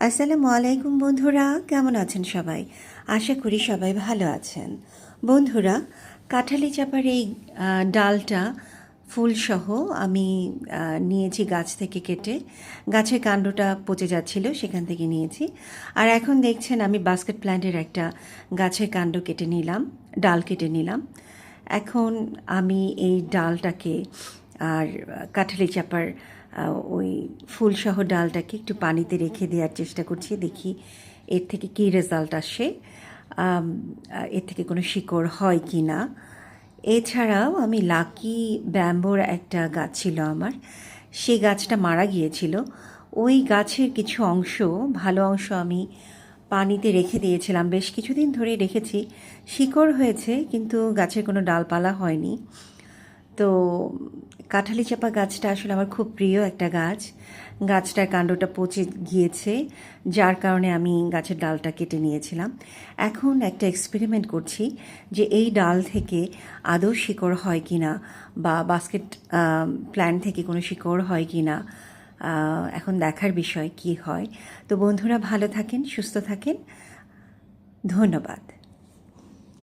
আসসালামু আলাইকুম বন্ধুরা, কেমন আছেন সবাই? আশা করি সবাই ভালো আছেন। বন্ধুরা, কাঁঠালি চাপার এই ডালটা ফুলসহ আমি নিয়েছি গাছ থেকে কেটে। গাছের কাণ্ডটা পচে যাচ্ছিল, সেখান থেকে নিয়েছি। আর এখন দেখছেন আমি বাস্কেট প্ল্যান্টের একটা গাছের কাণ্ড কেটে নিলাম, ডাল কেটে নিলাম। এখন আমি এই ডালটাকে আর কাঁঠালি চাপার ওই ফুলসহ ডালটাকে একটু পানিতে রেখে দেওয়ার চেষ্টা করছি, দেখি এর থেকে কী রেজাল্ট আসে, এর থেকে কোনো শিকড় হয় কি না। এছাড়াও আমি লাকি ব্যাম্বোর একটা গাছ ছিল আমার, সেই গাছটা মারা গিয়েছিল। ওই গাছের কিছু অংশ, ভালো অংশ আমি পানিতে রেখে দিয়েছিলাম, বেশ কিছুদিন ধরেই রেখেছি। শিকড় হয়েছে কিন্তু গাছের কোনো ডালপালা হয়নি। তো কাঁঠালি চাপা গাছটা আসলে আমার খুব প্রিয় একটা গাছ। গাছটার কাণ্ডটা পচে গিয়েছে, যার কারণে আমি গাছের ডালটা কেটে নিয়েছিলাম। এখন একটা এক্সপেরিমেন্ট করছি যে এই ডাল থেকে আদৌ শিকড় হয় কি না, বা বাস্কেট প্ল্যান্ট থেকে কোনো শিকড় হয় কি না, এখন দেখার বিষয় কি হয়। তো বন্ধুরা, ভালো থাকেন, সুস্থ থাকেন, ধন্যবাদ।